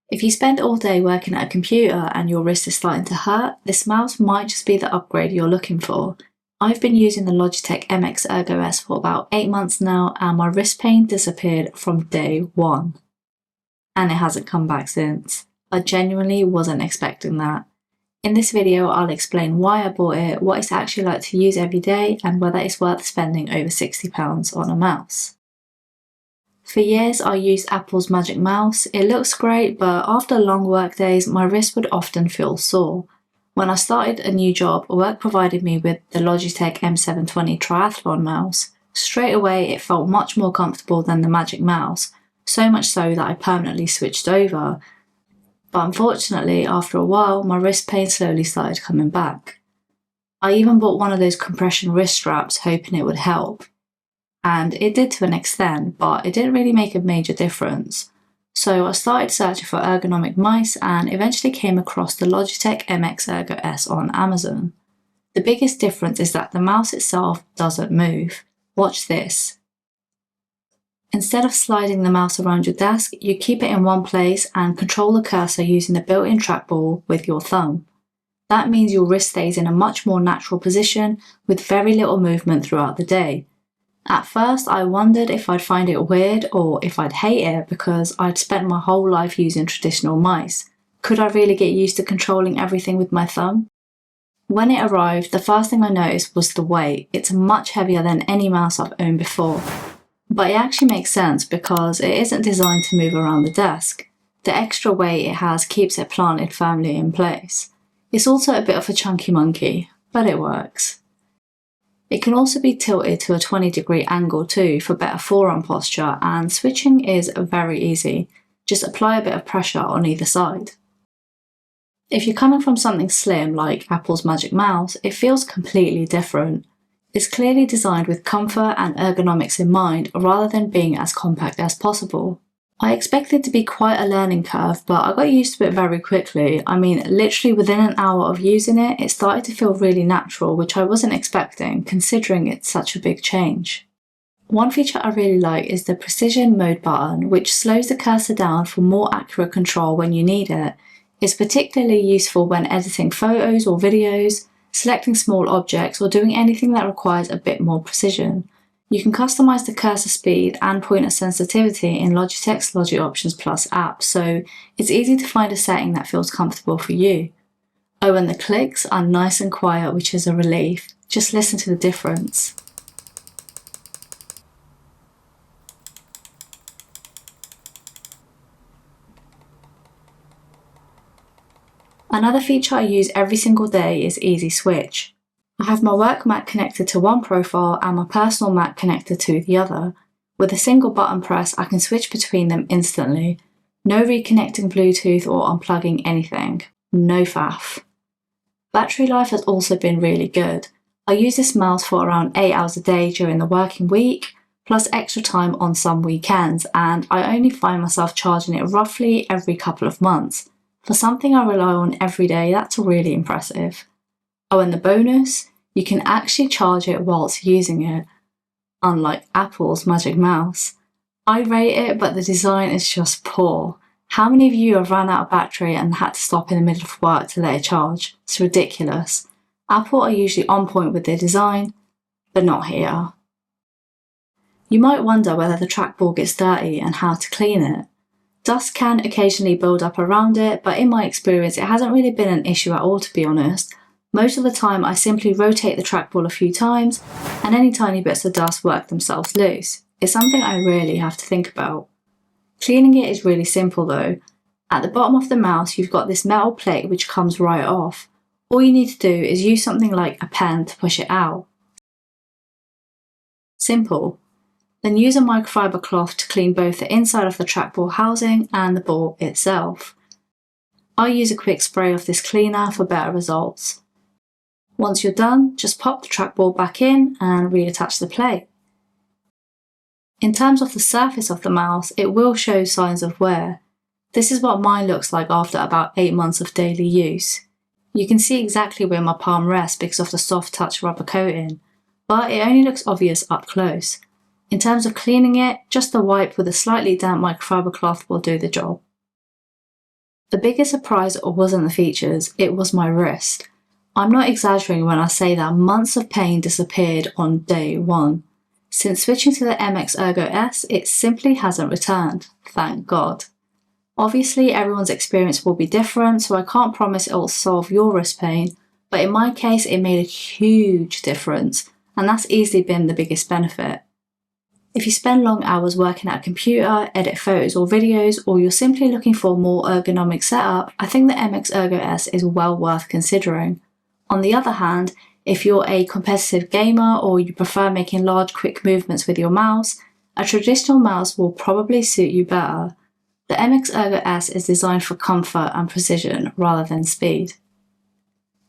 If you spend all day working at a computer and your wrist is starting to hurt, this mouse might just be the upgrade you're looking for. I've been using the Logitech MX Ergo S for about 8 months now, and my wrist pain disappeared from day one. And it hasn't come back since. I genuinely wasn't expecting that. In this video, I'll explain why I bought it, what it's actually like to use every day, and whether it's worth spending over £60 on a mouse. For years, I used Apple's Magic Mouse. It looks great, but after long work days, my wrist would often feel sore. When I started a new job, work provided me with the Logitech M720 triathlon mouse. Straight away, it felt much more comfortable than the Magic Mouse, so much so that I permanently switched over. But unfortunately, after a while, my wrist pain slowly started coming back. I even bought one of those compression wrist straps, hoping it would help. And it did to an extent, but it didn't really make a major difference. So I started searching for ergonomic mice and eventually came across the Logitech MX Ergo S on Amazon. The biggest difference is that the mouse itself doesn't move. Watch this. Instead of sliding the mouse around your desk, you keep it in one place and control the cursor using the built-in trackball with your thumb. That means your wrist stays in a much more natural position with very little movement throughout the day. At first, I wondered if I'd find it weird or if I'd hate it because I'd spent my whole life using traditional mice. Could I really get used to controlling everything with my thumb? When it arrived, the first thing I noticed was the weight. It's much heavier than any mouse I've owned before. But it actually makes sense because it isn't designed to move around the desk. The extra weight it has keeps it planted firmly in place. It's also a bit of a chunky monkey, but it works. It can also be tilted to a 20-degree angle too for better forearm posture, and switching is very easy. Just apply a bit of pressure on either side. If you're coming from something slim like Apple's Magic Mouse, it feels completely different. It's clearly designed with comfort and ergonomics in mind rather than being as compact as possible. I expected it to be quite a learning curve, but I got used to it very quickly. I mean, literally within an hour of using it, it started to feel really natural, which I wasn't expecting, considering it's such a big change. One feature I really like is the precision mode button, which slows the cursor down for more accurate control when you need it. It's particularly useful when editing photos or videos, selecting small objects, or doing anything that requires a bit more precision. You can customize the cursor speed and pointer sensitivity in Logitech's Logi Options Plus app, so it's easy to find a setting that feels comfortable for you. Oh, and the clicks are nice and quiet, which is a relief. Just listen to the difference. Another feature I use every single day is Easy Switch. I have my work Mac connected to one profile and my personal Mac connected to the other. With a single button press, I can switch between them instantly. No reconnecting Bluetooth or unplugging anything. No faff. Battery life has also been really good. I use this mouse for around 8 hours a day during the working week, plus extra time on some weekends, and I only find myself charging it roughly every couple of months. For something I rely on every day, that's really impressive. Oh, and the bonus, you can actually charge it whilst using it, unlike Apple's Magic Mouse. I rate it, but the design is just poor. How many of you have ran out of battery and had to stop in the middle of work to let it charge? It's ridiculous. Apple are usually on point with their design, but not here. You might wonder whether the trackball gets dirty and how to clean it. Dust can occasionally build up around it, but in my experience it hasn't really been an issue at all, to be honest. Most of the time I simply rotate the trackball a few times and any tiny bits of dust work themselves loose. It's something I rarely have to think about. Cleaning it is really simple though. At the bottom of the mouse you've got this metal plate which comes right off. All you need to do is use something like a pen to push it out. Simple. Then use a microfiber cloth to clean both the inside of the trackball housing and the ball itself. I use a quick spray of this cleaner for better results. Once you're done, just pop the trackball back in and reattach the plate. In terms of the surface of the mouse, it will show signs of wear. This is what mine looks like after about 8 months of daily use. You can see exactly where my palm rests because of the soft touch rubber coating, but it only looks obvious up close. In terms of cleaning it, just a wipe with a slightly damp microfiber cloth will do the job. The biggest surprise wasn't the features, it was my wrist. I'm not exaggerating when I say that months of pain disappeared on day one. Since switching to the MX Ergo S, it simply hasn't returned, thank God. Obviously, everyone's experience will be different, so I can't promise it will solve your wrist pain, but in my case, it made a huge difference, and that's easily been the biggest benefit. If you spend long hours working at a computer, edit photos or videos, or you're simply looking for a more ergonomic setup, I think the MX Ergo S is well worth considering. On the other hand, if you're a competitive gamer or you prefer making large quick movements with your mouse, a traditional mouse will probably suit you better. The MX Ergo S is designed for comfort and precision rather than speed.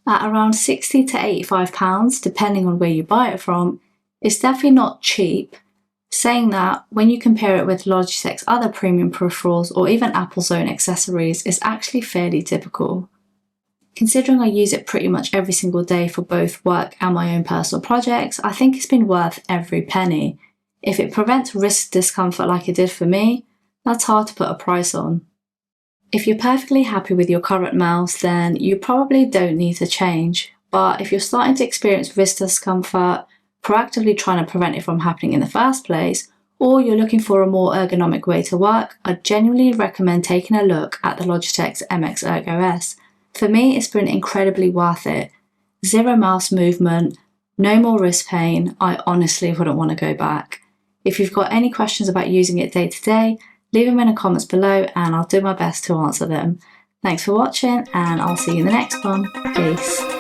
At around £60 to £85, depending on where you buy it from, it's definitely not cheap. Saying that, when you compare it with Logitech's other premium peripherals or even Apple's own accessories, it's actually fairly typical. Considering I use it pretty much every single day for both work and my own personal projects, I think it's been worth every penny. If it prevents wrist discomfort like it did for me, that's hard to put a price on. If you're perfectly happy with your current mouse, then you probably don't need to change. But if you're starting to experience wrist discomfort, proactively trying to prevent it from happening in the first place, or you're looking for a more ergonomic way to work, I genuinely recommend taking a look at the Logitech MX Ergo S. For me, it's been incredibly worth it. Zero mouse movement, no more wrist pain. I honestly wouldn't want to go back. If you've got any questions about using it day to day, leave them in the comments below and I'll do my best to answer them. Thanks for watching and I'll see you in the next one. Peace.